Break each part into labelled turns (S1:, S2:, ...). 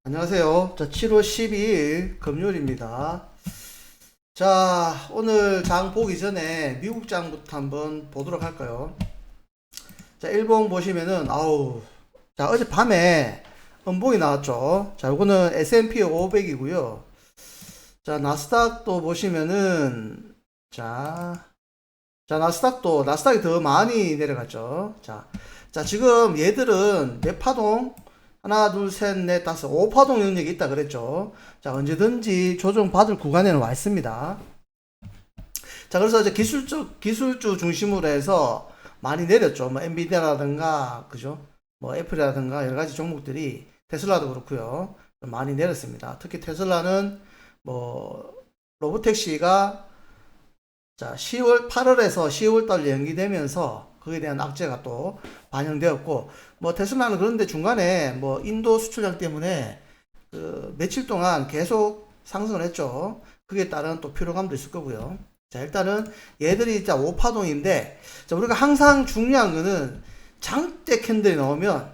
S1: 안녕하세요. 자, 7월 12일 금요일입니다. 자, 오늘 장 보기 전에 미국 장부터 한번 보도록 할까요? 자, 일봉 보시면은, 자, 어젯밤에 음봉이 나왔죠. 자, 요거는 S&P 500이고요. 자, 나스닥도 보시면은, 나스닥이 더 많이 내려갔죠. 자, 지금 얘들은 몇 파동? 하나, 둘, 셋, 넷, 다섯, 5파동 영역이 있다 그랬죠. 자, 언제든지 조정받을 구간에는 와 있습니다. 자, 그래서 이제 기술주 중심으로 해서 많이 내렸죠. 뭐, 엔비디아라든가, 그죠? 뭐, 애플이라든가 여러 가지 종목들이, 테슬라도 그렇고요 많이 내렸습니다. 특히 테슬라는, 뭐, 로보택시가, 자, 8월에서 10월달 연기되면서, 거기에 대한 악재가 또 반영되었고, 뭐 테슬라는 그런데 중간에 뭐 인도 수출량 때문에 그 며칠 동안 계속 상승을 했죠. 그에 따른 또 피로감도 있을 거고요. 자, 일단은 얘들이 자 5파동인데, 자, 우리가 항상 중요한 거는 장대 캔들이 나오면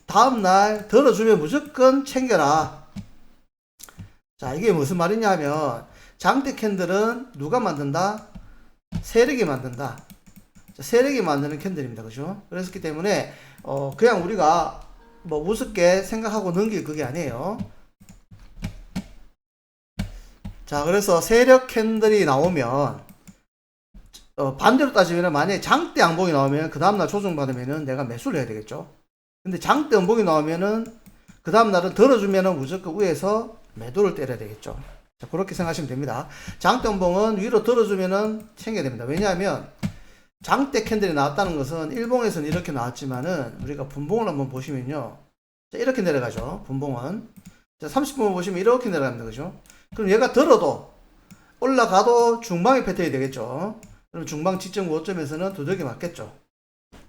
S1: 다음날 들어주면 무조건 챙겨라. 자, 이게 무슨 말이냐면, 장대 캔들은 누가 만든다? 세력이 만든다. 세력이 만드는 캔들입니다. 그죠? 그렇기 때문에, 그냥 우리가 뭐 우습게 생각하고 넘길 그게 아니에요. 자, 그래서 세력 캔들이 나오면, 반대로 따지면 만약에 장대 양봉이 나오면 그 다음날 조정받으면은 내가 매수를 해야 되겠죠. 근데 장대 음봉이 나오면은 그 다음날은 들어주면은 무조건 위에서 매도를 때려야 되겠죠. 자, 그렇게 생각하시면 됩니다. 장대 음봉은 위로 들어주면은 챙겨야 됩니다. 왜냐하면 장대 캔들이 나왔다는 것은 일봉에서는 이렇게 나왔지만은 우리가 분봉을 한번 보시면요. 자, 이렇게 내려가죠. 분봉은. 자, 30분을 보시면 이렇게 내려갑니다. 그죠? 그럼 얘가 들어도 올라가도 중방의 패턴이 되겠죠. 그럼 중방 지점 고점에서는 두들겨 맞겠죠.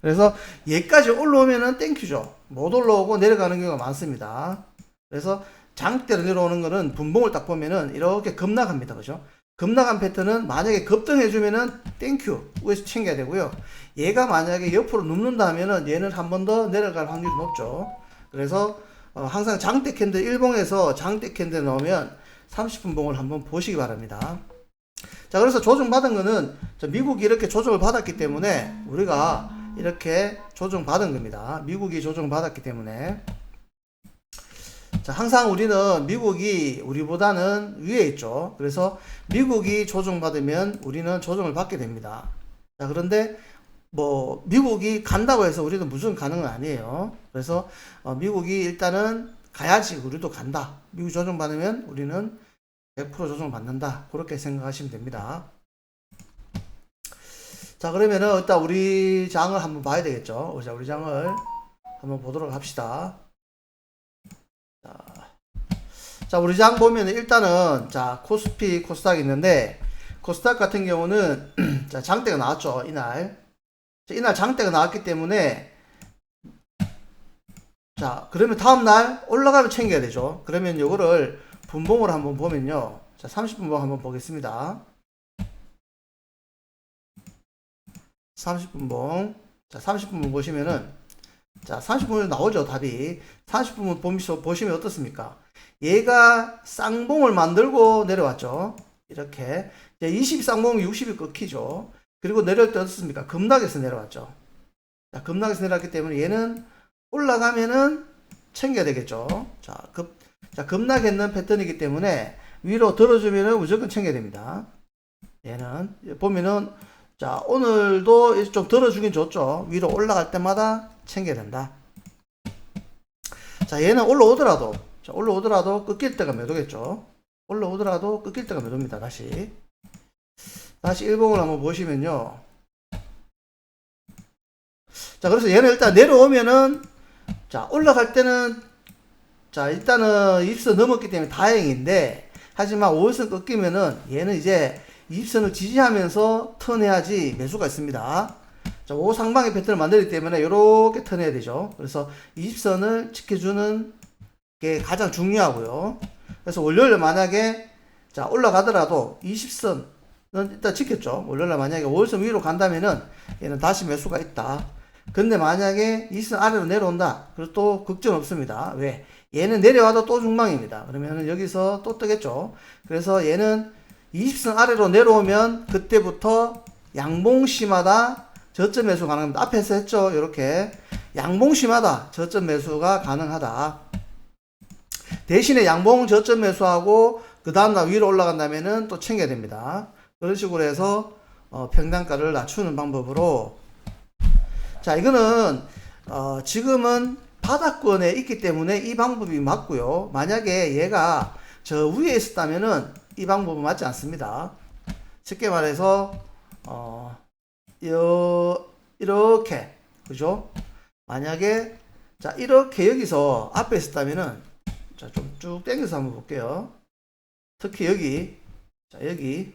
S1: 그래서 얘까지 올라오면은 땡큐죠. 못 올라오고 내려가는 경우가 많습니다. 그래서 장대로 내려오는 거는 분봉을 딱 보면은 이렇게 급락합니다. 그죠? 급락한 패턴은 만약에 급등해주면은 땡큐 위에서 챙겨야 되고요. 얘가 만약에 옆으로 눕는다 하면은 얘는 한 번 더 내려갈 확률이 높죠. 그래서 항상 장대 캔들 일봉에서 장대 캔들 넣으면 30분 봉을 한번 보시기 바랍니다. 자, 그래서 조정받은 거는 미국이 이렇게 조정을 받았기 때문에 우리가 이렇게 조정받은 겁니다. 미국이 조정받았기 때문에. 자, 항상 우리는 미국이 우리보다는 위에 있죠. 그래서 미국이 조정받으면 우리는 조정을 받게 됩니다. 자, 그런데 뭐 미국이 간다고 해서 우리는 무조건 가는 건 아니에요. 그래서 미국이 일단은 가야지 우리도 간다. 미국이 조정받으면 우리는 100% 조정받는다. 그렇게 생각하시면 됩니다. 자, 그러면은 일단 우리 장을 한번 봐야 되겠죠. 자, 우리 장을 한번 보도록 합시다. 자, 우리 장 보면 일단은, 자, 코스피, 코스닥 있는데, 코스닥 같은 경우는, 자, 장대가 나왔죠, 이날. 자, 이날 장대가 나왔기 때문에, 자, 그러면 다음날 올라가면 챙겨야 되죠. 그러면 요거를 분봉으로 한번 보면요. 자, 30분봉 한번 보겠습니다. 30분봉. 자, 30분봉 보시면은, 자, 30분은 나오죠, 답이. 30분 보시면 어떻습니까? 얘가 쌍봉을 만들고 내려왔죠. 이렇게. 20이 쌍봉, 60이 끊기죠. 그리고 내려올 때 어떻습니까? 급락해서 내려왔죠. 자, 급락해서 내려왔기 때문에 얘는 올라가면은 챙겨야 되겠죠. 자, 급락했는 패턴이기 때문에 위로 들어주면은 무조건 챙겨야 됩니다. 얘는, 보면은, 자, 오늘도 좀 들어주긴 좋죠. 위로 올라갈 때마다 챙겨야 된다. 자, 얘는 올라오더라도, 자, 올라오더라도 꺾일 때가 매도겠죠. 올라오더라도 꺾일 때가 매도입니다. 다시 일봉을 한번 보시면요. 자, 그래서 얘는 일단 내려오면은, 자, 올라갈 때는, 자, 일단은 20선 넘었기 때문에 다행인데, 하지만 5일선 꺾이면은 얘는 이제 20선을 지지하면서 턴해야지 매수가 있습니다. 자, 5 상방의 패턴을 만들기 때문에 이렇게 턴해야 되죠. 그래서 20선을 지켜주는 게 가장 중요하고요. 그래서 월요일에 만약에, 자, 올라가더라도 20선은 일단 지켰죠. 월요일에 만약에 5일선 위로 간다면은 얘는 다시 매수가 있다. 근데 만약에 이선 아래로 내려온다. 그래도 또 걱정 없습니다. 왜? 얘는 내려와도 또 중방입니다. 그러면 여기서 또 뜨겠죠. 그래서 얘는 20선 아래로 내려오면 그때부터 양봉시마다 저점 매수 가능합니다. 앞에서 했죠. 이렇게 양봉시마다 저점 매수가 가능하다. 대신에 양봉 저점 매수하고 그 다음날 위로 올라간다면은 또 챙겨야 됩니다. 그런 식으로 해서 평단가를 낮추는 방법으로, 자 이거는 지금은 바닥권에 있기 때문에 이 방법이 맞고요. 만약에 얘가 저 위에 있었다면은 이 방법은 맞지 않습니다. 쉽게 말해서 이렇게, 그죠? 만약에 자 이렇게 여기서 앞에 있었다면은, 자 좀 쭉 당겨서 한번 볼게요. 특히 여기, 자 여기,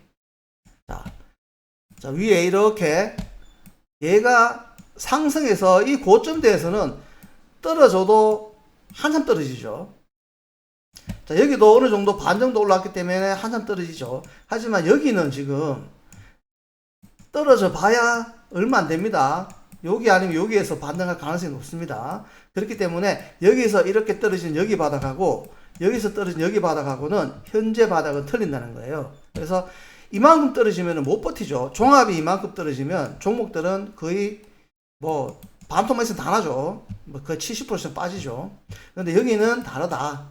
S1: 자 위에 이렇게 얘가 상승해서 이 고점대에서는 떨어져도 한참 떨어지죠. 자 여기도 어느 정도 반 정도 올라왔기 때문에 한참 떨어지죠. 하지만 여기는 지금 떨어져 봐야 얼마 안 됩니다. 여기 아니면 여기에서 반등할 가능성이 높습니다. 그렇기 때문에 여기서 이렇게 떨어진 여기 바닥하고 여기서 떨어진 여기 바닥하고는 현재 바닥은 틀린다는 거예요. 그래서 이만큼 떨어지면 못 버티죠. 종합이 이만큼 떨어지면 종목들은 거의 뭐 반토막 있으면 다 나죠. 뭐 거의 70% 빠지죠. 그런데 여기는 다르다.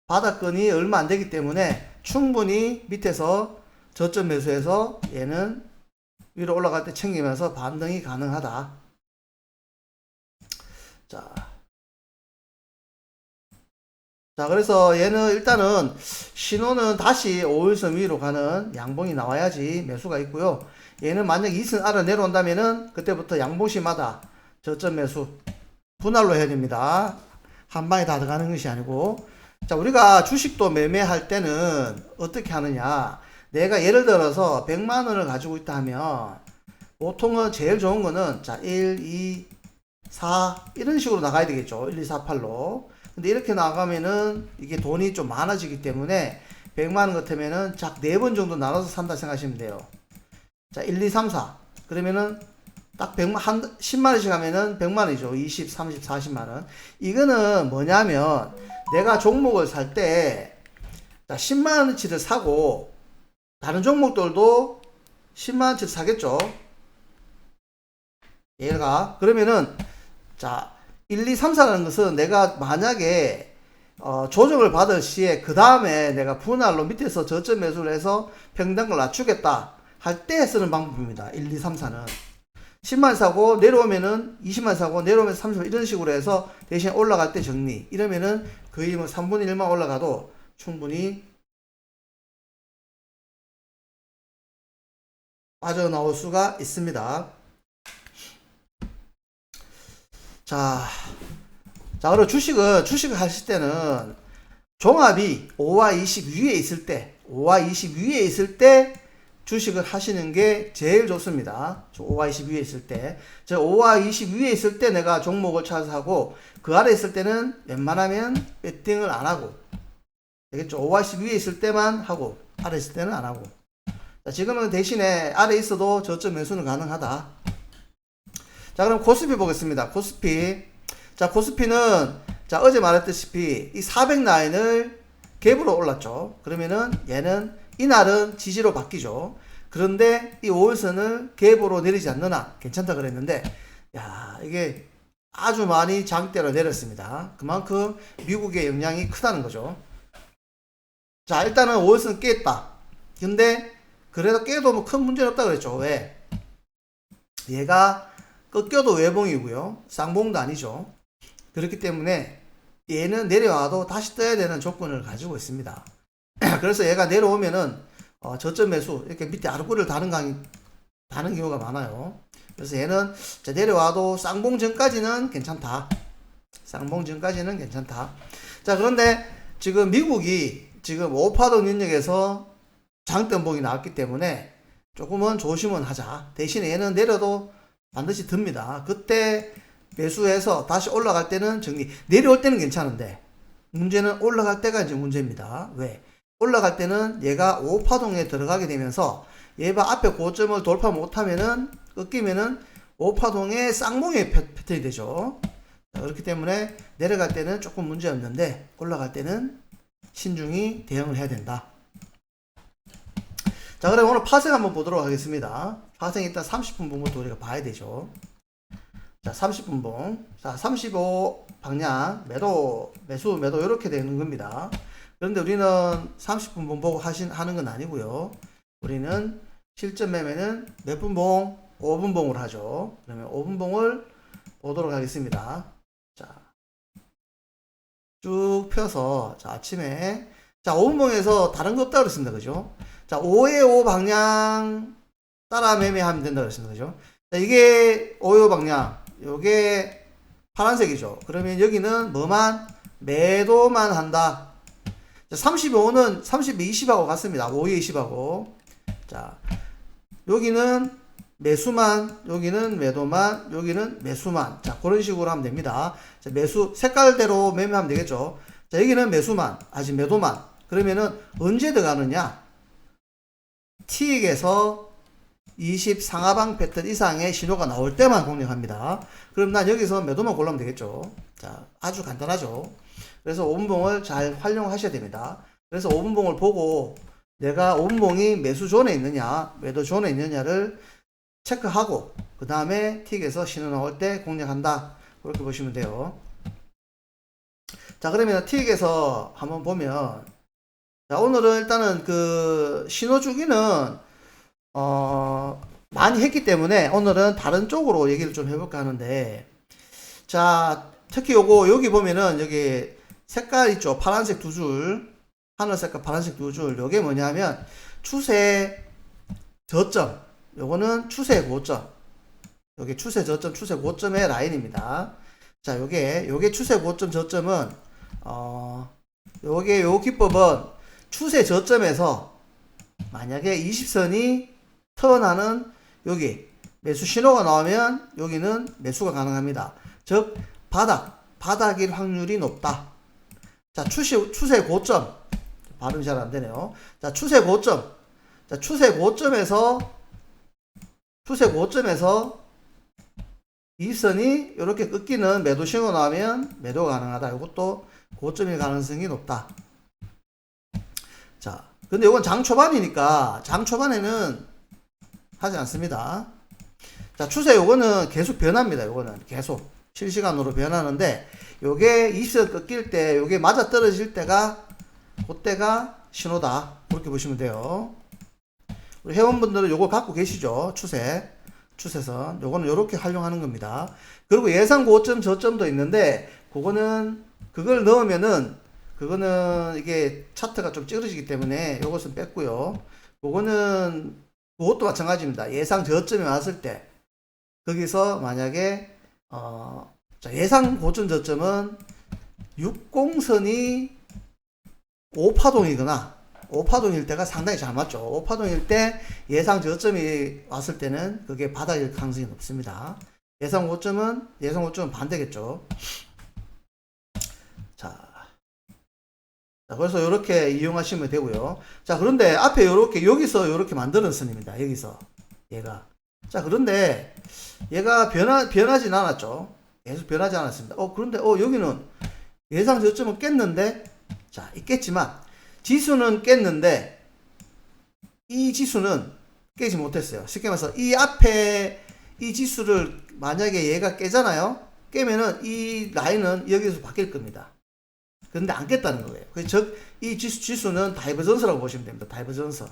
S1: 바닥권이 얼마 안 되기 때문에 충분히 밑에서 저점 매수해서 얘는 위로 올라갈 때 챙기면서 반등이 가능하다. 자 그래서 얘는 일단은 신호는 다시 5일선 위로 가는 양봉이 나와야지 매수가 있고요. 얘는 만약 2선 아래 내려온다면은 그때부터 양봉시마다 저점 매수 분할로 해야 됩니다. 한 방에 다 들어가는 것이 아니고. 자 우리가 주식도 매매할 때는 어떻게 하느냐, 내가 예를 들어서 100만원을 가지고 있다 하면 보통은 제일 좋은 거는 자 1, 2, 4 이런 식으로 나가야 되겠죠. 1, 2, 4, 8로. 근데 이렇게 나가면은 이게 돈이 좀 많아지기 때문에 100만원 같으면은 작 4번 정도 나눠서 산다 생각하시면 돼요. 자 1, 2, 3, 4 그러면은 딱 100만, 10만원씩 하면은 100만원이죠. 20, 30, 40만원. 이거는 뭐냐면 내가 종목을 살 때 10만원치를 사고 다른 종목들도 10만원치를 사겠죠. 얘가 그러면은 자 1, 2, 3, 4라는 것은 내가 만약에 조정을 받을 시에 그 다음에 내가 분할로 밑에서 저점 매수를 해서 평단가를 낮추겠다 할 때 쓰는 방법입니다. 1, 2, 3, 4는 10만 사고 내려오면은 20만 사고 내려오면 30만 이런 식으로 해서 대신 올라갈 때 정리, 이러면은 거의 뭐 3분의 1만 올라가도 충분히 빠져나올 수가 있습니다. 자 그리고 주식을 하실 때는 종합이 5와 20 위에 있을 때 주식을 하시는 게 제일 좋습니다. 5와 20 위에 있을 때. 5와 20 위에 있을 때 내가 종목을 찾아서 하고, 그 아래 있을 때는 웬만하면 배팅을 안 하고, 되겠죠? 5와 20 위에 있을 때만 하고, 아래 있을 때는 안 하고. 자, 지금은 대신에 아래 있어도 저점 매수는 가능하다. 자, 그럼 코스피 보겠습니다. 코스피. 자, 코스피는, 자, 어제 말했다시피, 이 400 라인을 갭으로 올랐죠. 그러면은 얘는 이날은 지지로 바뀌죠. 그런데 이 5일선을 갭으로 내리지 않는 한 괜찮다 그랬는데, 야, 이게 아주 많이 장대로 내렸습니다. 그만큼 미국의 영향이 크다는 거죠. 자, 일단은 5일선 깼다. 근데 그래도 깨도 뭐 큰 문제는 없다 그랬죠. 왜? 얘가 꺾여도 외봉이고요. 쌍봉도 아니죠. 그렇기 때문에 얘는 내려와도 다시 떠야 되는 조건을 가지고 있습니다. 그래서 얘가 내려오면은 저점 매수 이렇게 밑에 아르고리를 다는 경우가 많아요. 그래서 얘는 내려와도 쌍봉 전까지는 괜찮다. 쌍봉 전까지는 괜찮다. 자, 그런데 지금 미국이 지금 5파동 능력에서 장대음봉이 나왔기 때문에 조금은 조심은 하자. 대신에 얘는 내려도 반드시 듭니다. 그때 매수해서 다시 올라갈 때는 정리. 내려올 때는 괜찮은데 문제는 올라갈 때가 이제 문제입니다. 왜? 올라갈 때는 얘가 5파동에 들어가게 되면서 얘가 앞에 고점을 돌파 못하면은 꺾이면은 O파동의 쌍봉의 패턴이 되죠. 자, 그렇기 때문에 내려갈 때는 조금 문제 없는데 올라갈 때는 신중히 대응을 해야 된다. 자, 그럼 오늘 파생 한번 보도록 하겠습니다. 파생 일단 30분 봉부터 우리가 봐야 되죠. 자, 30분 봉. 자, 35 방향, 매수, 매도 이렇게 되는 겁니다. 그런데 우리는 30분 봉 보고 하는 건 아니고요. 우리는 실전 매매는 몇 분 봉? 5분 봉을 하죠. 그러면 5분 봉을 보도록 하겠습니다. 자, 쭉 펴서, 자, 아침에, 자, 5분 봉에서 다른 거 없다 그랬습니다. 그죠? 자, 5의 5 방향 따라 매매하면 된다 그랬습니다. 그죠? 자, 이게 5의 5 방향, 요게 파란색이죠. 그러면 여기는 뭐만? 매도만 한다. 자, 35는 32, 20하고 같습니다. 5의 20하고. 자, 여기는 매수만, 여기는 매도만, 여기는 매수만. 자, 그런 식으로 하면 됩니다. 자, 매수, 색깔대로 매매하면 되겠죠. 자, 여기는 매수만, 아직 매도만. 그러면은 언제 들어가느냐? T익에서 20 상하방 패턴 이상의 신호가 나올 때만 공략합니다. 그럼 난 여기서 매도만 골라면 되겠죠. 자, 아주 간단하죠. 그래서 5분봉을 잘 활용하셔야 됩니다. 그래서 5분봉을 보고 내가 5분봉이 매수 존에 있느냐, 매도 존에 있느냐를 체크하고 그 다음에 틱에서 신호 나올 때 공략한다. 그렇게 보시면 돼요. 자, 그러면 틱에서 한번 보면, 자, 오늘은 일단은 그 신호 주기는 많이 했기 때문에 오늘은 다른 쪽으로 얘기를 좀 해볼까 하는데, 자, 특히 요거 여기 보면은 여기 색깔 있죠. 파란색 두 줄, 하늘 색깔 파란색 두 줄. 요게 뭐냐면 추세 저점, 요거는 추세 고점, 요게 추세 저점, 추세 고점의 라인입니다. 자, 요게 추세 고점 저점은 요게 요 기법은 추세 저점에서 만약에 20선이 턴하는 여기 매수 신호가 나오면 여기는 매수가 가능합니다. 즉 바닥일 확률이 높다. 자, 추세 고점, 발음이 잘 안 되네요. 자, 추세 고점. 자, 추세 고점에서 20선이 이렇게 꺾이는 매도 신호 나오면 매도가 가능하다. 이것도 고점일 가능성이 높다. 자, 근데 이건 장 초반이니까 장 초반에는 하지 않습니다. 자, 추세 요거는 계속 변합니다. 요거는 계속 실시간으로 변하는데, 요게 20선 꺾일 때, 요게 맞아 떨어질 때가 그때가 신호다. 그렇게 보시면 돼요. 우리 회원분들은 요거 갖고 계시죠? 추세선. 요거는 요렇게 활용하는 겁니다. 그리고 예상 고점 저점도 있는데, 그걸 넣으면은 그거는 이게 차트가 좀 찌그러지기 때문에 요것은 뺐고요. 그것도 마찬가지입니다. 예상 저점이 왔을 때 거기서 만약에 자, 예상 고점 저점은 60선이 5파동이거나 5파동일 때가 상당히 잘 맞죠. 5파동일 때 예상 저점이 왔을 때는 그게 바닥일 가능성이 높습니다. 예상 고점은 반대겠죠. 자, 그래서 이렇게 이용하시면 되고요. 자, 그런데 앞에 여기서 이렇게 만드는 선입니다. 여기서 얘가. 자, 그런데 얘가 변하진 않았죠. 계속 변하지 않았습니다. 그런데 여기는 예상 저점은 깼는데, 자, 있겠지만 지수는 깼는데 이 지수는 깨지 못했어요. 쉽게 말해서 이 앞에 이 지수를 만약에 얘가 깨잖아요. 깨면은 이 라인은 여기서 바뀔 겁니다. 근데 안 깼다는 거예요. 즉, 이 지수는 다이버전스라고 보시면 됩니다. 다이버전스.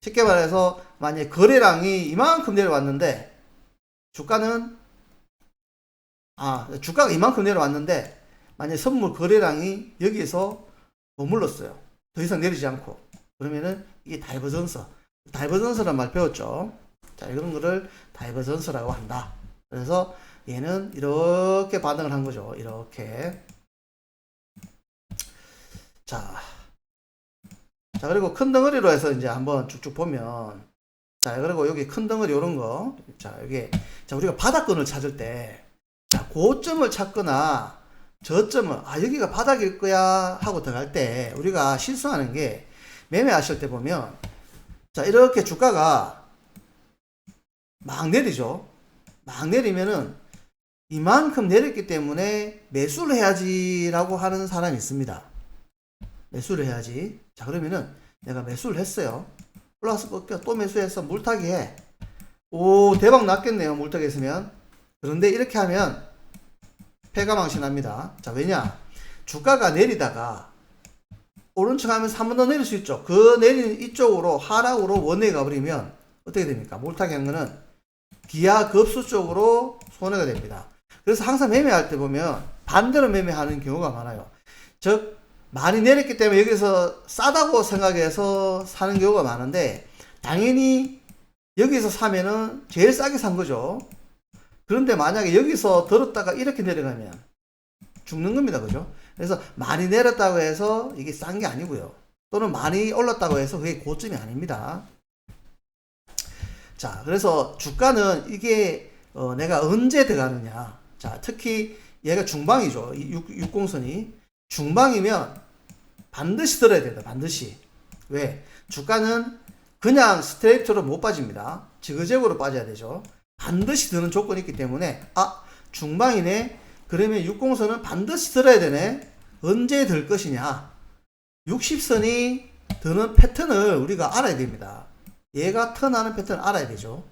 S1: 쉽게 말해서, 만약에 거래량이 이만큼 내려왔는데, 주가가 이만큼 내려왔는데, 만약에 선물 거래량이 여기에서 머물렀어요. 더 이상 내리지 않고. 그러면은, 이게 다이버전스라는 말 배웠죠. 자, 이런 거를 다이버전스라고 한다. 그래서, 얘는 이렇게 반응을 한 거죠. 이렇게. 자, 그리고 큰 덩어리로 해서 이제 한번 쭉쭉 보면, 자, 그리고 여기 큰 덩어리 요런 거, 자, 우리가 바닥권을 찾을 때, 자, 고점을 찾거나, 저점을, 여기가 바닥일 거야 하고 들어갈 때, 우리가 실수하는 게, 매매하실 때 보면, 자, 이렇게 주가가 막 내리죠. 막 내리면은 이만큼 내렸기 때문에 매수를 해야지라고 하는 사람이 있습니다. 매수를 해야지. 자, 그러면은 내가 매수를 했어요. 플러스 꺾여 또 매수해서 물타기 해. 오, 대박 났겠네요. 물타기 했으면. 그런데 이렇게 하면 패가망신합니다. 자, 왜냐? 주가가 내리다가 오른쪽 하면서 한 번 더 내릴 수 있죠. 그 내리는 이쪽으로 하락으로 원웨이 가버리면 어떻게 됩니까? 물타기 한 거는 기하급수 쪽으로 손해가 됩니다. 그래서 항상 매매할 때 보면 반대로 매매하는 경우가 많아요. 즉 많이 내렸기 때문에 여기서 싸다고 생각해서 사는 경우가 많은데 당연히 여기서 사면은 제일 싸게 산 거죠. 그런데 만약에 여기서 들었다가 이렇게 내려가면 죽는 겁니다. 그죠? 그래서 많이 내렸다고 해서 이게 싼 게 아니고요. 또는 많이 올랐다고 해서 그게 고점이 아닙니다. 자, 그래서 주가는 이게 내가 언제 들어가느냐. 자, 특히 얘가 중방이죠. 60선이. 중방이면 반드시 들어야 된다. 반드시. 왜? 주가는 그냥 스트레이트로 못 빠집니다. 지그재그로 빠져야 되죠. 반드시 드는 조건이 있기 때문에 중방이네. 그러면 60선은 반드시 들어야 되네. 언제 들 것이냐. 60선이 드는 패턴을 우리가 알아야 됩니다. 얘가 턴하는 패턴을 알아야 되죠.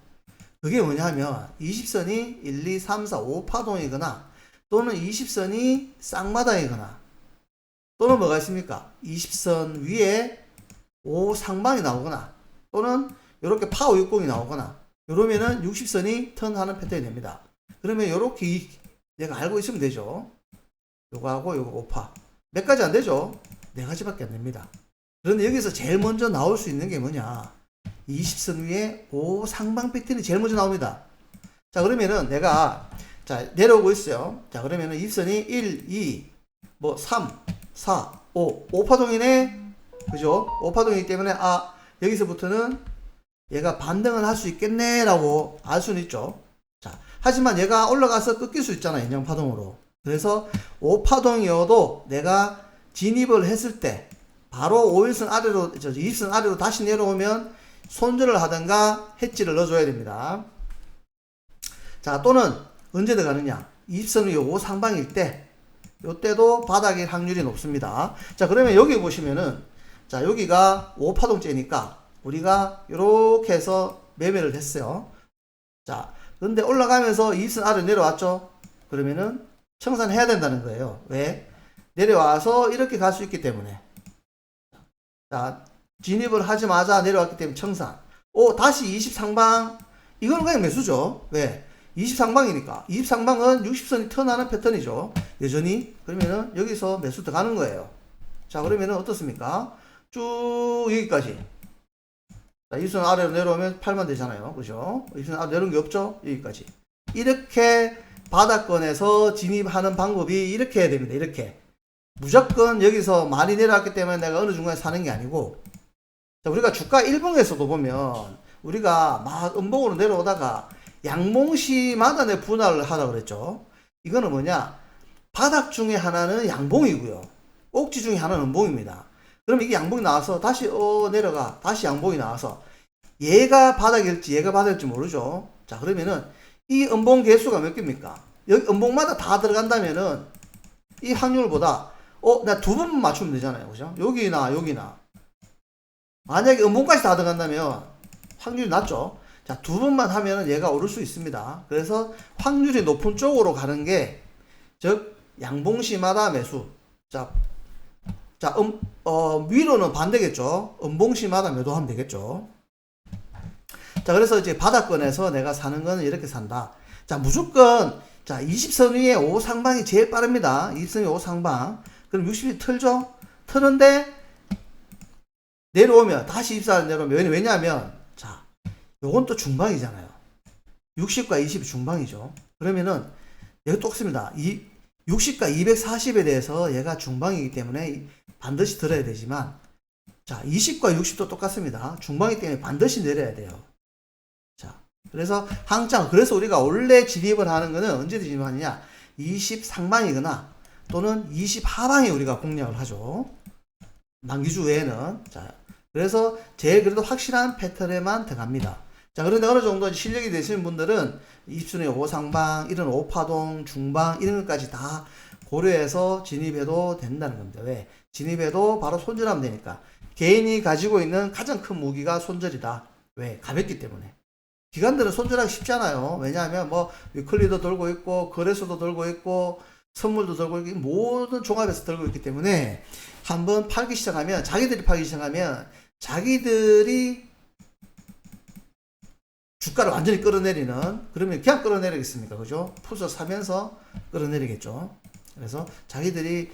S1: 그게 뭐냐면 20선이 1, 2, 3, 4, 5 파동이거나 또는 20선이 쌍마당이거나 또는 뭐가 있습니까? 20선 위에 5 상방이 나오거나 또는 이렇게 파워 60이 나오거나 이러면은 60선이 턴하는 패턴이 됩니다. 그러면 이렇게 내가 알고 있으면 되죠. 요거하고 요거 5파 몇 가지 안 되죠? 4가지밖에 안 됩니다. 그런데 여기서 제일 먼저 나올 수 있는 게 뭐냐? 20선 위에 5 상방 패턴이 제일 먼저 나옵니다. 자, 그러면은 내가 내려오고 있어요. 자, 그러면은 20선이 1, 2, 3, 4, 5 5파동이네. 그죠? 5파동이기 때문에 여기서부터는 얘가 반등을 할 수 있겠네 라고 알 수는 있죠. 자, 하지만 얘가 올라가서 끊길 수 있잖아. 인정파동으로. 그래서 5파동이어도 내가 진입을 했을 때 바로 5일선 아래로 20선 아래로 다시 내려오면 손절을 하든가 해지를 넣어줘야 됩니다. 자, 또는 언제 들어가느냐? 20선 위에 5 상방일 때 요때도 바닥일 확률이 높습니다. 자, 그러면 여기 보시면은 자, 여기가 5파동째니까 우리가 이렇게 해서 매매를 했어요. 자, 그런데 올라가면서 20선 아래로 내려왔죠? 그러면은 청산해야 된다는 거예요. 왜? 내려와서 이렇게 갈 수 있기 때문에. 자, 진입을 하자마자 내려왔기 때문에 청산. 다시 20 상방. 이건 그냥 매수죠. 왜? 20 상방이니까. 20 상방은 60선이 턴하는 패턴이죠. 여전히. 그러면은 여기서 매수 들어가는 거예요. 자, 그러면은 어떻습니까? 쭉 여기까지. 자, 20선 아래로 내려오면 8만 되잖아요. 그죠? 20선 아래로 내려온 게 없죠? 여기까지. 이렇게 바닥권에서 진입하는 방법이 이렇게 해야 됩니다. 이렇게. 무조건 여기서 많이 내려왔기 때문에 내가 어느 중간에 사는 게 아니고, 자, 우리가 주가 일봉에서도 보면 우리가 막 음봉으로 내려오다가 양봉시마다 내 분할을 하라 그랬죠. 이거는 뭐냐? 바닥 중에 하나는 양봉이고요. 꼭지 중에 하나는 음봉입니다. 그럼 이게 양봉이 나와서 다시 내려가. 다시 양봉이 나와서 얘가 바닥일지 얘가 바닥일지 모르죠. 자, 그러면은 이 음봉 개수가 몇 개입니까? 여기 음봉마다 다 들어간다면은 이 확률보다 나 두 번만 맞추면 되잖아요. 그죠? 여기나 여기나. 만약에 음봉까지 다 들어간다면 확률이 낮죠. 자, 두 번만 하면은 얘가 오를 수 있습니다. 그래서 확률이 높은 쪽으로 가는 게, 즉, 양봉시마다 매수. 자, 위로는 반대겠죠. 음봉시마다 매도하면 되겠죠. 자, 그래서 이제 바닥권에서 내가 사는 거는 이렇게 산다. 자, 무조건, 20선 위에 5 상방이 제일 빠릅니다. 20선 위에 5 상방. 그럼 60이 틀죠? 트는데, 내려오면, 다시 24로 내려오면, 왜냐하면, 요건 또 중방이잖아요. 60과 20이 중방이죠. 그러면은, 여기 똑같습니다. 60과 240에 대해서 얘가 중방이기 때문에 반드시 들어야 되지만, 20과 60도 똑같습니다. 중방이기 때문에 반드시 내려야 돼요. 그래서 항상, 그래서 우리가 원래 진입을 하는 거는 언제 진입하느냐? 20 상방이거나 또는 20 하방에 우리가 공략을 하죠. 만기주 외에는. 그래서 제일 그래도 확실한 패턴에만 들어갑니다. 자, 그런데 어느 정도 실력이 되시는 분들은 20선의 5상방, 이런 5파동, 중방, 이런 것까지 다 고려해서 진입해도 된다는 겁니다. 왜? 진입해도 바로 손절하면 되니까. 개인이 가지고 있는 가장 큰 무기가 손절이다. 왜? 가볍기 때문에. 기관들은 손절하기 쉽잖아요. 왜냐하면 뭐 위클리도 들고 있고 거래소도 들고 있고 선물도 들고 있고 모든 종합에서 들고 있기 때문에 한번 팔기 시작하면, 자기들이 팔기 시작하면 자기들이 주가를 완전히 끌어내리는, 그러면 그냥 끌어내리겠습니까? 그죠? 푸서 사면서 끌어내리겠죠. 그래서 자기들이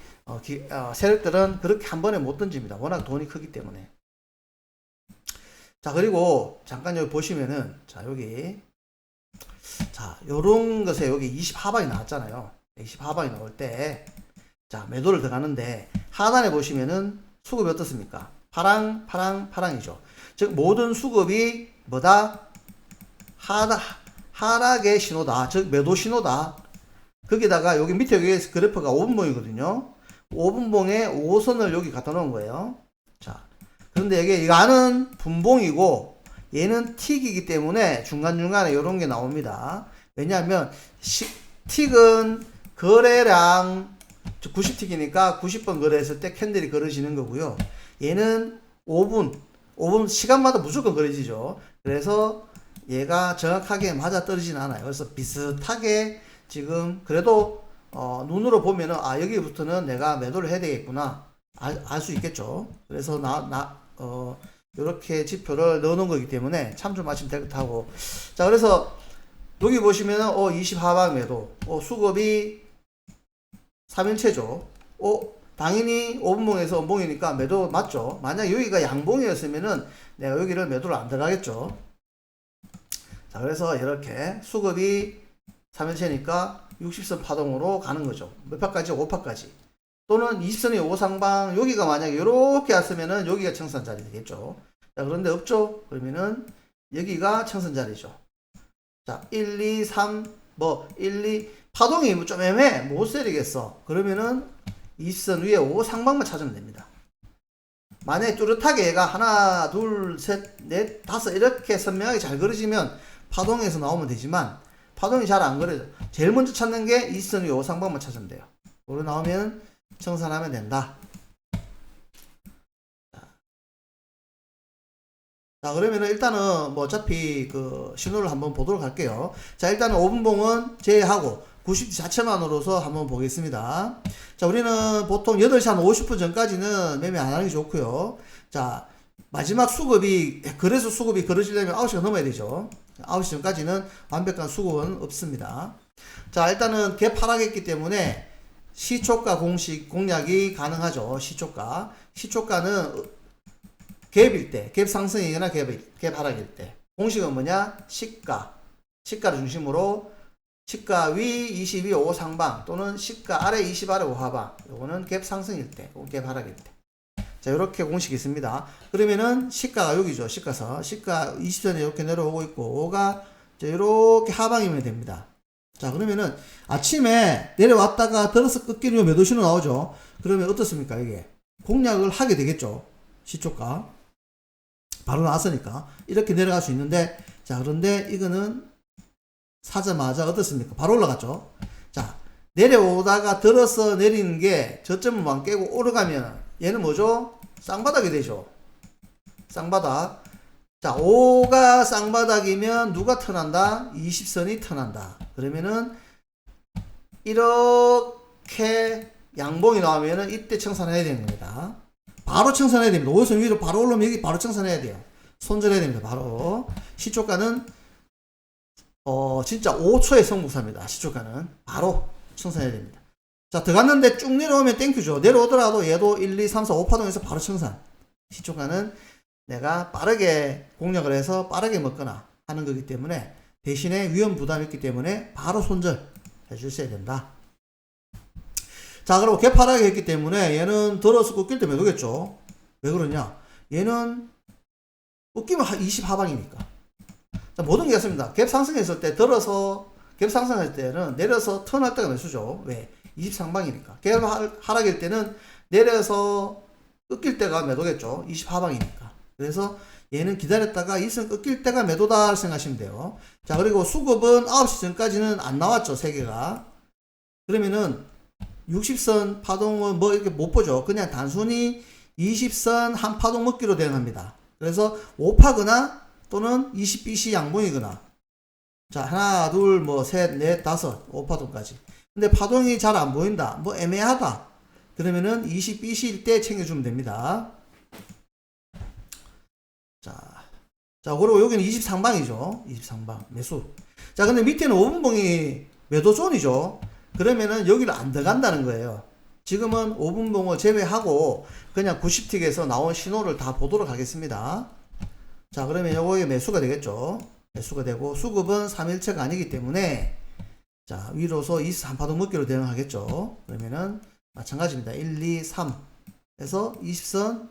S1: 세력들은 그렇게 한 번에 못 던집니다. 워낙 돈이 크기 때문에. 자, 그리고 잠깐 여기 보시면은, 자, 여기, 자, 요런 것에 여기 20 하방이 나왔잖아요. 20 하방이 나올 때, 자, 매도를 들어가는데, 하단에 보시면은 수급이 어떻습니까? 파랑, 파랑, 파랑이죠. 즉, 모든 수급이 뭐다? 하락의 신호다. 즉, 매도 신호다. 거기다가 여기 밑에 여기 그래프가 5분봉이거든요. 5분봉에 5선을 여기 갖다 놓은 거예요. 자, 그런데 이게 이거는 분봉이고 얘는 틱이기 때문에 중간중간에 이런 게 나옵니다. 왜냐하면 틱은 거래량 90틱이니까 90번 거래했을 때 캔들이 그려지는 거고요. 얘는 5분 시간마다 무조건 그려지죠. 그래서 얘가 정확하게 맞아 떨어지진 않아요. 그래서 비슷하게 지금 그래도 눈으로 보면은 여기부터는 내가 매도를 해야 되겠구나 알 수 있겠죠. 그래서 이렇게 지표를 넣어 놓은 거기 때문에 참조하시면 될 것 하고. 자, 그래서 여기 보시면은 20 하방 매도, 수급이 3일체죠. 당연히 5분봉에서 음봉이니까 매도 맞죠. 만약 여기가 양봉이었으면은 내가 여기를 매도를 안 들어가겠죠. 자, 그래서 이렇게 수급이 3일체니까 60선 파동으로 가는 거죠. 몇 파까지? 5파까지. 또는 20선이 5상방, 여기가 만약에 이렇게 왔으면은 여기가 청산 자리 되겠죠. 자, 그런데 없죠? 그러면은 여기가 청산 자리죠. 자, 1, 2, 3, 1, 2, 파동이 좀 애매해. 못 세리겠어. 그러면은 20선 위에 5상방만 찾으면 됩니다. 만약에 뚜렷하게 얘가 하나, 둘, 셋, 넷, 다섯 이렇게 선명하게 잘 그려지면 파동에서 나오면 되지만, 파동이 잘 안 그려져. 제일 먼저 찾는 게 20선 위에 5상방만 찾으면 돼요. 그거 나오면 청산하면 된다. 자, 그러면은 일단은 어차피 그 신호를 한번 보도록 할게요. 자, 일단은 5분봉은 제외하고 90 자체만으로서 한번 보겠습니다. 자, 우리는 보통 8시 한 50분 전까지는 매매 안 하는 게 좋고요. 자, 마지막 수급이, 그래서 수급이 그려지려면 9시가 넘어야 되죠. 9시 전까지는 완벽한 수급은 없습니다. 자, 일단은 갭 하락했기 때문에 시초가 공략이 가능하죠. 시초가는 갭일 때, 갭 상승이거나 갭 하락일 때. 공식은 뭐냐? 시가를 중심으로 시가 위 22, 5 상방 또는 시가 아래 20 아래 5 하방. 요거는 갭 상승일 때, 갭 하락일 때. 자, 이렇게 공식이 있습니다. 그러면은 시가가 여기죠. 시가선. 시가 20선에 이렇게 내려오고 있고 5가 이렇게 하방이면 됩니다. 자, 그러면은 아침에 내려왔다가 들어서 꺾이는 매도 신호 나오죠. 그러면 어떻습니까? 이게 공략을 하게 되겠죠. 시초가 바로 나왔으니까 이렇게 내려갈 수 있는데, 자, 그런데 이거는 사자마자 어떻습니까? 바로 올라갔죠. 자, 내려오다가 들어서 내리는 게 저점만 깨고 오르가면 얘는 뭐죠? 쌍바닥이 되죠. 쌍바닥. 자, 5가 쌍바닥이면 누가 턴한다? 20선이 턴한다. 그러면은 이렇게 양봉이 나오면은 이때 청산해야 되는 겁니다. 바로 청산해야 됩니다. 5선 위로 바로 올라오면 여기 바로 청산해야 돼요. 손절해야 됩니다. 바로. 시초가는 진짜 5초의 성공사입니다. 시초가는 바로 청산해야 됩니다. 자, 들어갔는데 쭉 내려오면 땡큐죠. 내려오더라도 얘도 1, 2, 3, 4, 5파동에서 바로 청산. 시초가는 내가 빠르게 공략을 해서 빠르게 먹거나 하는 거기 때문에 대신에 위험 부담이 있기 때문에 바로 손절 해주셔야 된다. 자, 그리고 개파락이 했기 때문에 얘는 들어서 꺾일 때 매도겠죠. 왜 그러냐? 얘는 꺾이면 20 하방이니까. 자, 모든 게 같습니다. 갭 상승했을 때 들어서 갭 상승할 때는 내려서 턴할 때가 매수죠. 왜? 20 상방이니까. 갭 하락일 때는 내려서 꺾일 때가 매도겠죠. 20 하방이니까. 그래서 얘는 기다렸다가 2선 꺾일 때가 매도다 생각하시면 돼요. 자, 그리고 수급은 9시 전까지는 안 나왔죠, 3개가. 그러면은 60선 파동은 뭐 이렇게 못 보죠. 그냥 단순히 20선 한 파동 먹기로 대응합니다. 그래서 5파거나 또는 20BC 양봉이거나. 자, 하나, 둘, 뭐, 셋, 넷, 다섯, 5파동까지. 근데 파동이 잘 안 보인다. 뭐 애매하다. 그러면은 20BC일 때 챙겨주면 됩니다. 자, 그리고 여기는 23방이죠. 23방. 매수. 자, 근데 밑에는 5분봉이 매도존이죠. 그러면은 여기를 안 들어간다는 거예요. 지금은 5분봉을 제외하고 그냥 90틱에서 나온 신호를 다 보도록 하겠습니다. 자, 그러면 요거에 매수가 되겠죠. 매수가 되고 수급은 3일체가 아니기 때문에 자, 위로서 23파동 먹기로 대응하겠죠. 그러면은 마찬가지입니다. 1, 2, 3 해서 20선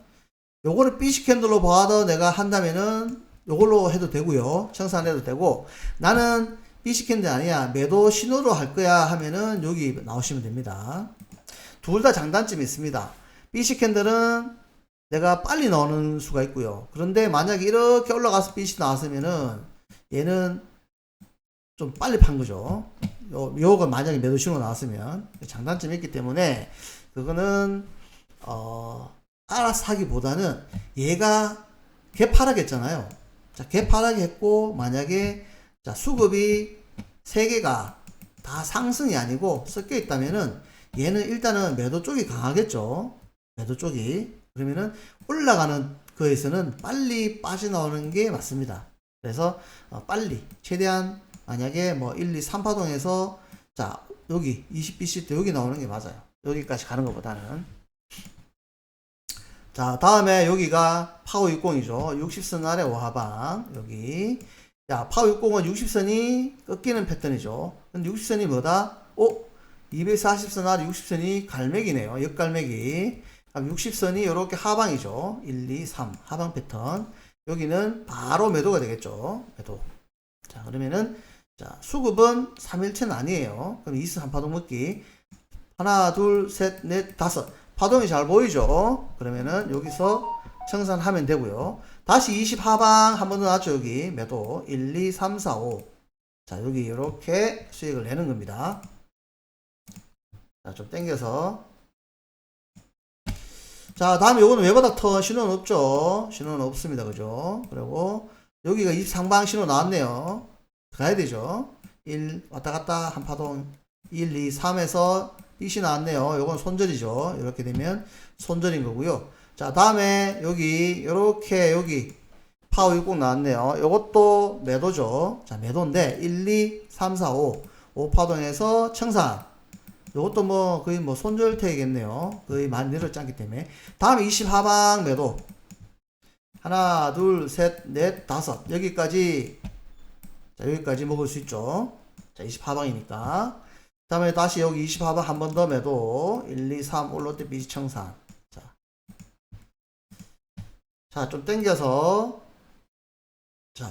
S1: 요거를 BC 캔들로 봐도 내가 한다면은 요걸로 해도 되고요. 청산해도 되고 나는 BC 캔들 아니야. 매도 신호로 할 거야 하면은 여기 나오시면 됩니다. 둘 다 장단점이 있습니다. BC 캔들은 내가 빨리 나오는 수가 있고요. 그런데 만약에 이렇게 올라가서 BC 나왔으면은 얘는 좀 빨리 판 거죠. 요거 만약에 매도 신호 나왔으면 장단점이 있기 때문에 그거는 알아서 하기보다는 얘가 개파락했잖아요. 자, 개파락이 했고 만약에 자, 수급이 3개가 다 상승이 아니고 섞여 있다면은 얘는 일단은 매도 쪽이 강하겠죠. 매도 쪽이. 그러면은 올라가는 거에서는 빨리 빠져나오는 게 맞습니다. 그래서 빨리 최대한 만약에 뭐 1, 2, 3파동에서 자, 여기 20BC 때 여기 나오는 게 맞아요. 여기까지 가는 것보다는. 자, 다음에 여기가 파워 60이죠. 60선 아래 5하방. 여기. 자, 파워 60은 60선이 꺾이는 패턴이죠. 근데 60선이 뭐다? 240선 아래 60선이 갈매기네요. 역갈매기. 60선이 이렇게 하방이죠. 1, 2, 3. 하방 패턴. 여기는 바로 매도가 되겠죠. 매도. 자, 그러면은, 자, 수급은 3일체는 아니에요. 그럼 2선 한 파동 먹기. 하나, 둘, 셋, 넷, 다섯. 파동이 잘 보이죠? 그러면은 여기서 청산하면 되고요. 다시 20 하방 한 번 더 놨죠. 여기 매도 1, 2, 3, 4, 5. 자, 여기 이렇게 수익을 내는 겁니다. 자, 좀 당겨서. 자, 다음에 요거는 외바닥 턴 신호는 없죠. 신호는 없습니다. 그죠? 그리고 여기가 23방 신호 나왔네요. 가야 되죠. 1 왔다 갔다 한 파동 1, 2, 3에서 BC 나왔네요. 요건 손절이죠. 이렇게 되면 손절인 거고요. 자, 다음에 여기 이렇게 여기 파워 60 나왔네요. 요것도 매도죠. 자, 매도인데 1, 2, 3, 4, 5 5파동에서 청산. 요것도 뭐 거의 뭐 손절태이겠네요. 거의 많이 내려지 않기 때문에. 다음에 20 하방 매도. 하나, 둘, 셋, 넷, 다섯. 여기까지. 자, 여기까지 먹을 수 있죠. 자, 20 하방이니까. 다음에 다시 여기 20 하방 한 번 더 매도. 1, 2, 3 올라올 때 BC 청산. 자, 좀 당겨서. 자,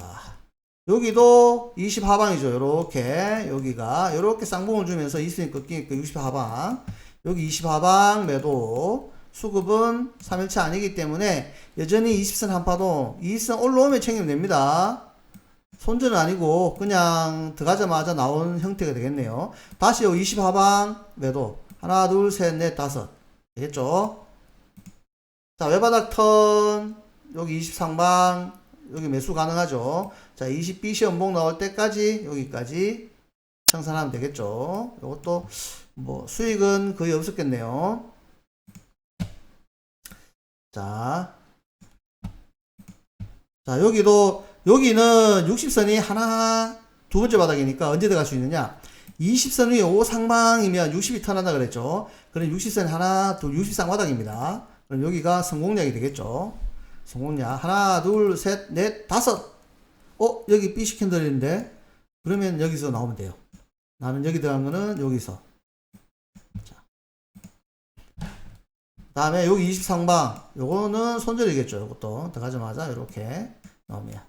S1: 여기도 20 하방이죠. 요렇게. 여기가. 요렇게 쌍봉을 주면서 20선 꺾이니까 60 하방. 여기 20 하방 매도. 수급은 3일차 아니기 때문에 여전히 20선 한파동. 20선 올라오면 챙기면 됩니다. 손절은 아니고 그냥 들어가자마자 나온 형태가 되겠네요. 다시 여기 20 하방 매도. 하나, 둘, 셋, 넷, 다섯. 되겠죠? 자, 외바닥 턴. 여기 23방. 여기 매수 가능하죠. 자, 20BC 연봉 나올 때까지 여기까지 청산하면 되겠죠. 이것도 뭐 수익은 거의 없었겠네요. 자, 여기는 60선이 하나 두 번째 바닥이니까 언제 들어갈 수 있느냐? 20선 위에 5상방이면 60이 턴한다 그랬죠. 그럼 60선 하나 둘 60상 바닥입니다. 그럼 여기가 성공량이 되겠죠. 성공량 하나 둘 셋 넷 다섯. 여기 BC 캔들인데 그러면 여기서 나오면 돼요. 나는 여기 들어간 거는 여기서. 자, 다음에 여기 23방 요거는 손절이겠죠. 요것도 들어가자마자 이렇게 나오면.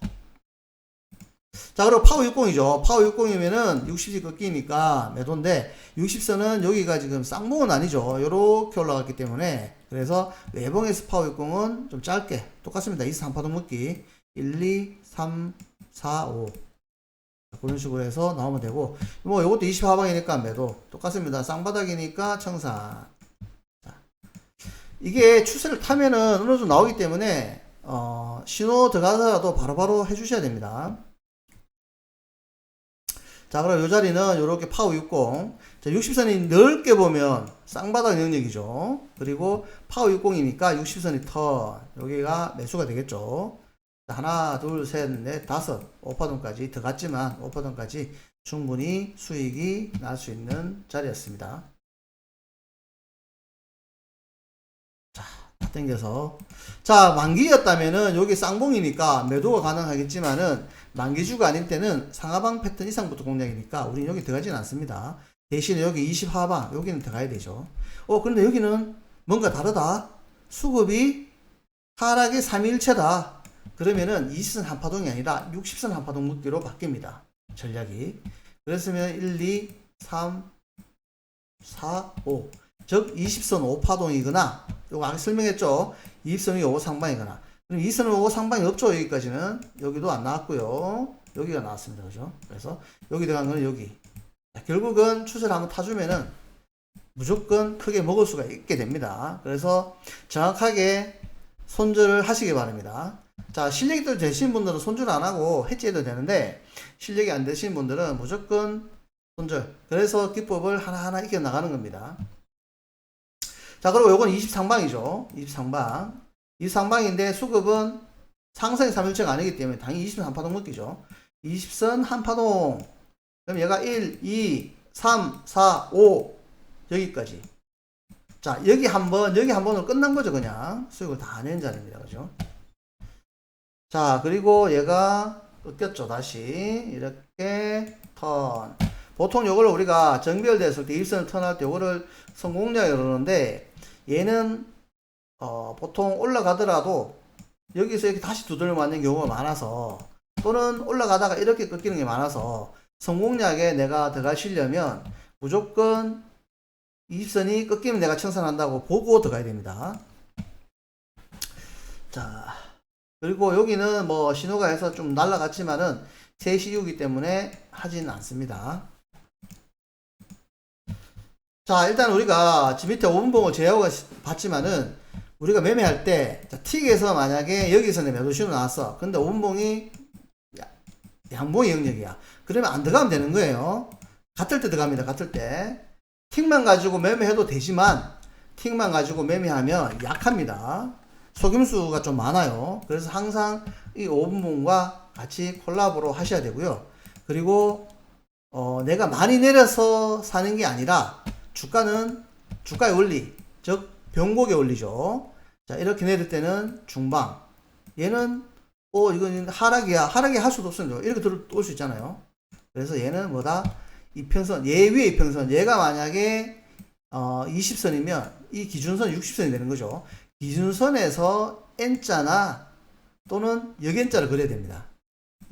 S1: 자, 그리고 파워 60이죠. 파워 60이면은 60이 꺾이니까 매도인데 60선은 여기가 지금 쌍봉은 아니죠. 요렇게 올라갔기 때문에. 그래서 외봉에서 파워 60은 좀 짧게 똑같습니다. 23파동 먹기 1, 2, 3, 4, 5. 그런 식으로 해서 나오면 되고, 뭐 요것도 20 하방이니까 매도 똑같습니다. 쌍바닥이니까 청산. 자, 이게 추세를 타면은 어느 정도 나오기 때문에 신호 들어가서라도 바로바로 해주셔야 됩니다. 자, 그럼 요 자리는 요렇게 파워 60. 자, 60선이 넓게 보면 쌍바닥 영역이죠. 그리고 파워 60이니까 60선이 턴. 여기가 매수가 되겠죠. 자, 하나, 둘, 셋, 넷, 다섯. 5파동까지 들어갔지만 5파동까지 충분히 수익이 날 수 있는 자리였습니다. 자, 다 당겨서. 자, 만기였다면은 여기 쌍봉이니까 매도가 가능하겠지만은 만기주가 아닐 때는 상하방 패턴 이상부터 공략이니까 우리는 여기 들어가지는 않습니다. 대신에 여기 20 하방 여기는 들어가야 되죠. 그런데 여기는 뭔가 다르다. 수급이 하락의 3일체다. 그러면은 20선 한파동이 아니라 60선 한파동 묶기로 바뀝니다. 전략이. 그랬으면 1, 2, 3, 4, 5. 즉 20선 5파동이거나 요거 아까 설명했죠. 20선이 5 상방이거나. 그럼 2선은 5 상방이 없죠. 여기까지는. 여기도 안 나왔고요. 여기가 나왔습니다. 그죠? 그래서 여기 들어간 거는 여기. 자, 결국은 추세를 한번 타주면은 무조건 크게 먹을 수가 있게 됩니다. 그래서 정확하게 손절을 하시기 바랍니다. 자, 실력이 또 되신 분들은 손절 안 하고 해지해도 되는데 실력이 안 되신 분들은 무조건 손절. 그래서 기법을 하나하나 이겨 나가는 겁니다. 자, 그리고 요건 23방이죠. 23방. 23방인데 수급은 상승의 3일체가 아니기 때문에 당연히 20선 한파동 묶이죠. 20선 한파동. 그럼 얘가 1, 2, 3, 4, 5 여기까지. 자, 여기 한 번으로 끝난 거죠. 그냥 수익을 다 낸 자리입니다. 그죠? 자, 그리고 얘가 꺾였죠. 다시 이렇게 턴. 보통 요걸 우리가 정비열됐을 때 일선을 턴할 때 요거를 성공략이라고 그러는데 얘는 보통 올라가더라도 여기서 이렇게 다시 두들려 맞는 경우가 많아서 또는 올라가다가 이렇게 꺾이는 게 많아서 성공략에 내가 들어가시려면 무조건 20선이 꺾이면 내가 청산한다고 보고 들어가야 됩니다. 자, 그리고 여기는 뭐 신호가 해서 좀 날라갔지만은 3시 이후이기 때문에 하지는 않습니다. 자, 일단 우리가 지금 밑에 5분봉을 제어가 봤지만은 우리가 매매할 때 틱에서 만약에 여기서 내 매도 신호 나왔어. 근데 5분봉이 양봉의 영역이야. 그러면 안 들어가면 되는 거예요. 같을 때 들어갑니다. 같을 때. 틱만 가지고 매매해도 되지만 틱만 가지고 매매하면 약합니다. 속임수가 좀 많아요. 그래서 항상 이 5분봉과 같이 콜라보로 하셔야 되고요. 그리고 내가 많이 내려서 사는 게 아니라 주가는 주가의 원리, 즉 변곡의 원리죠. 자, 이렇게 내릴 때는 중방. 얘는 이건 하락이야. 하락이 할 수도 없어요. 이렇게 들어올 수 있잖아요. 그래서 얘는 뭐다? 이평선, 얘 위에 이평선. 얘가 만약에 20선이면 이 기준선 60선이 되는 거죠. 기준선에서 N자나 또는 역N자를 그려야 됩니다.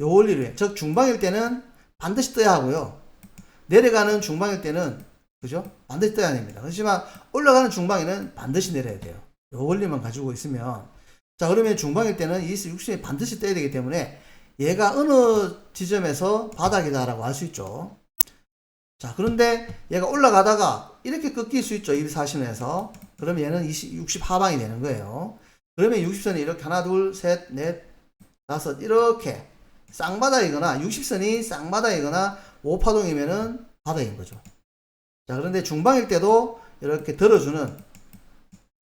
S1: 요 원리로 해. 즉 중방일 때는 반드시 떠야 하고요. 내려가는 중방일 때는 그죠? 반드시 떠야 됩니다. 그렇지만 올라가는 중방에는 반드시 내려야 돼요. 요 원리만 가지고 있으면 자, 그러면 중방일 때는 20, 60이 반드시 떠야 되기 때문에 얘가 어느 지점에서 바닥이다라고 할 수 있죠. 자, 그런데 얘가 올라가다가 이렇게 꺾일 수 있죠. 240선에서. 그러면 얘는 60 하방이 되는 거예요. 그러면 60선이 이렇게 하나, 둘, 셋, 넷, 다섯 이렇게 쌍바닥이거나 60선이 쌍바닥이거나 5파동이면은 바닥인 거죠. 자, 그런데 중방일 때도 이렇게 들어주는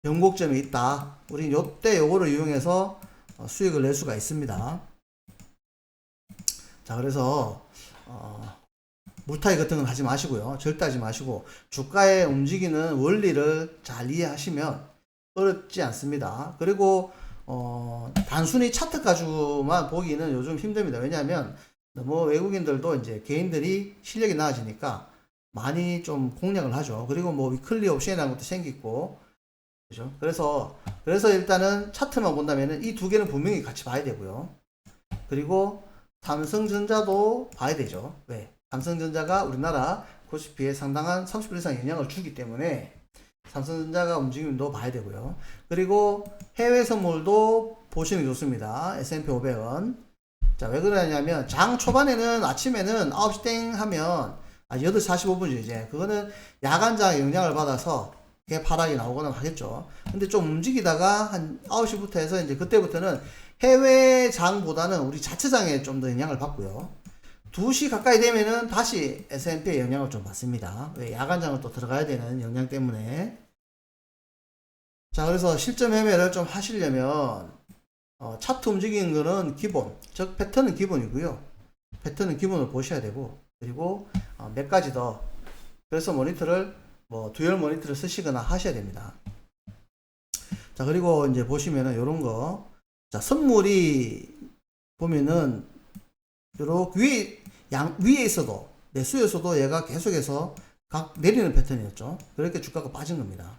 S1: 변곡점이 있다. 우리 요때 요거를 이용해서 수익을 낼 수가 있습니다. 자, 그래서 물타기 같은 건 하지 마시고요. 절대 하지 마시고 주가의 움직이는 원리를 잘 이해하시면 어렵지 않습니다. 그리고 단순히 차트 가지고만 보기는 요즘 힘듭니다. 왜냐하면 너무 외국인들도 이제 개인들이 실력이 나아지니까 많이 좀 공략을 하죠. 그리고 뭐 위클리 옵션이라는 것도 생기고 그죠? 그래서 일단은 차트만 본다면은 이 두 개는 분명히 같이 봐야 되고요. 그리고 삼성전자도 봐야 되죠. 왜? 삼성전자가 우리나라 코스피에 상당한 30% 이상 영향을 주기 때문에 삼성전자가 움직임도 봐야 되고요. 그리고 해외 선물도 보시는 게 좋습니다. S&P 500은. 자, 왜 그러냐면, 장 초반에는 아침에는 9시 땡 하면, 8시 45분이죠, 이제. 그거는 야간장 영향을 받아서, 하락이 나오거나 하겠죠. 근데 좀 움직이다가 한 9시부터 해서 이제 그때부터는 해외 장보다는 우리 자체장에 좀 더 영향을 받고요. 2시 가까이 되면은 다시 S&P에 영향을 좀 받습니다. 왜 야간장을 또 들어가야 되는 영향 때문에. 자, 그래서 실전 매매를 좀 하시려면, 차트 움직이는 거는 기본, 즉 패턴은 기본이고요. 패턴은 기본을 보셔야 되고, 그리고 몇 가지 더, 그래서 모니터를 듀얼 모니터를 쓰시거나 하셔야 됩니다. 자, 그리고 이제 보시면은 요런 거, 자, 선물이 보면은 요렇게 위에 있어도, 매수에서도 얘가 계속해서 각 내리는 패턴이었죠. 그렇게 주가가 빠진 겁니다.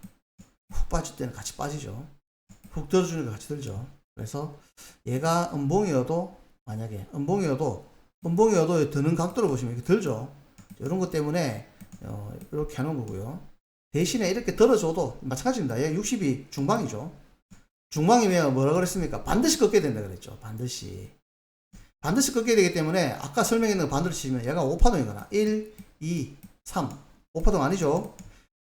S1: 훅 빠질 때는 같이 빠지죠. 훅 들어주는 거 같이 들죠. 그래서 얘가 음봉이어도, 만약에 음봉이어도 드는 각도로 보시면 이렇게 들죠. 이런 것 때문에 이렇게 하는 거고요. 대신에 이렇게 들어줘도 마찬가지입니다. 얘 60이 중방이죠. 중방이면 뭐라 그랬습니까? 반드시 꺾여야 된다 그랬죠. 반드시 꺾여야 되기 때문에 아까 설명했는 거 반대로 치면 얘가 5파동이거나 1, 2, 3 5파동 아니죠.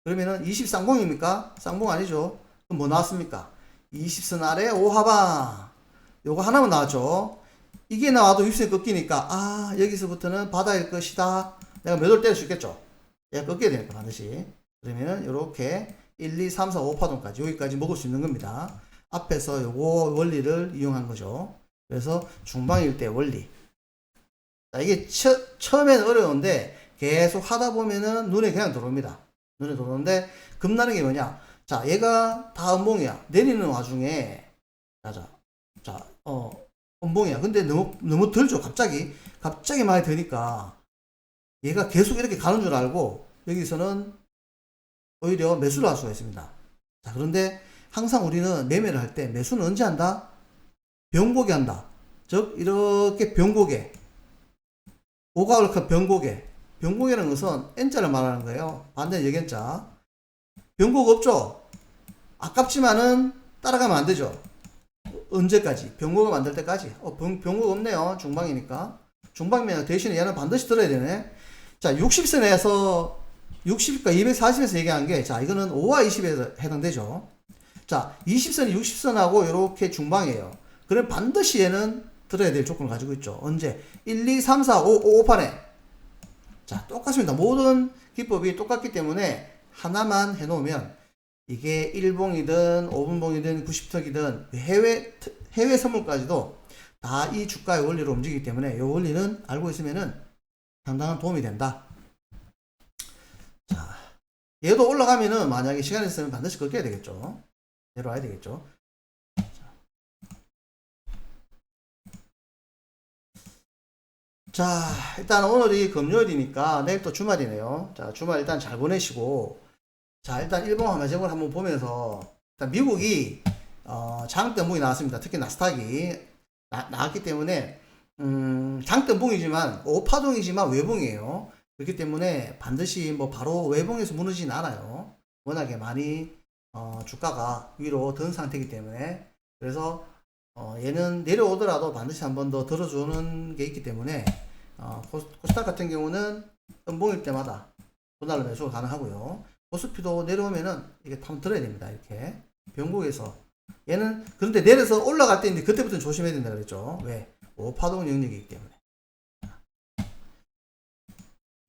S1: 그러면은 20 쌍봉입니까? 쌍봉 아니죠. 그럼 뭐 나왔습니까? 20선 아래 5하방 요거 하나만 나왔죠. 이게 나와도 60선이 꺾이니까 여기서부터는 바닥일 것이다. 내가 몇 월 때릴 수 있겠죠. 얘가 꺾여야 되니까 반드시. 그러면은 요렇게 1, 2, 3, 4, 5파동까지 여기까지 먹을 수 있는 겁니다. 앞에서 요거 원리를 이용한 거죠. 그래서 중방일 때 원리. 자, 이게 처음에는 어려운데 계속 하다 보면은 눈에 그냥 들어옵니다. 눈에 들어오는데 겁나는 게 뭐냐? 자, 얘가 다 음봉이야. 내리는 와중에 음봉이야. 근데 너무 들죠. 갑자기 많이 드니까 얘가 계속 이렇게 가는 줄 알고 여기서는 오히려 매수를 할 수가 있습니다. 자, 그런데 항상 우리는 매매를 할 때 매수는 언제 한다? 변곡에 한다. 즉 이렇게 변곡에, 오가 올카 변곡에. 변곡이라는 것은 N자를 말하는 거예요. 반대는 역N자. 변곡 없죠? 아깝지만은 따라가면 안 되죠. 언제까지? 변곡을 만들 때까지. 변곡 없네요. 중방이니까. 중방이면 대신에 얘는 반드시 들어야 되네. 자, 60선에서 60과 240에서 얘기한 게, 자, 이거는 5와 20에서 해당되죠. 자, 20선이 60선하고 이렇게 중방이에요. 그럼 반드시 얘는 들어야 될 조건을 가지고 있죠. 언제? 1, 2, 3, 4, 5, 5판에. 자, 똑같습니다. 모든 기법이 똑같기 때문에 하나만 해놓으면 이게 1봉이든 5분봉이든 90턱이든 해외 선물까지도 다 이 주가의 원리로 움직이기 때문에 이 원리는 알고 있으면은 상당한 도움이 된다. 자, 얘도 올라가면은 만약에 시간이 있으면 반드시 꺾여야 되겠죠. 내려와야 되겠죠. 자, 일단 오늘이 금요일이니까 내일 또 주말이네요. 자, 주말 일단 잘 보내시고, 자, 일단 일본 화매점을 한번 보면서, 일단 미국이 장대음봉이 나왔습니다. 특히 나스닥이 나왔기 때문에 장대음봉이지만 5파동이지만 외봉이에요. 그렇기 때문에 반드시 바로 외봉에서 무너지진 않아요. 워낙에 많이 주가가 위로 든 상태이기 때문에. 그래서 얘는 내려오더라도 반드시 한 번 더 들어주는 게 있기 때문에 코스닥 같은 경우는 음봉일 때마다 분할로 매수가 가능하고요. 코스피도 내려오면은 이게 한번 들어야 됩니다. 이렇게 변곡에서 얘는 그런데 내려서 올라갈 때 있는데 그때부터는 조심해야 된다 그랬죠. 왜? 5파동 영역이기 때문에.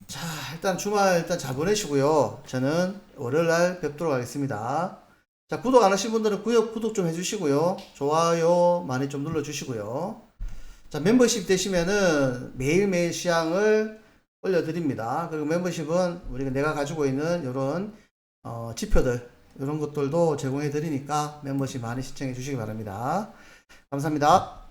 S1: 자, 일단 주말 일단 잘 보내시고요. 저는 월요일날 뵙도록 하겠습니다. 자, 구독 안 하신 분들은 구독 좀 해주시고요. 좋아요 많이 좀 눌러주시고요. 자, 멤버십 되시면은 매일매일 시향을 올려드립니다. 그리고 멤버십은 내가 가지고 있는 이런 지표들, 이런 것들도 제공해 드리니까 멤버십 많이 시청해 주시기 바랍니다. 감사합니다.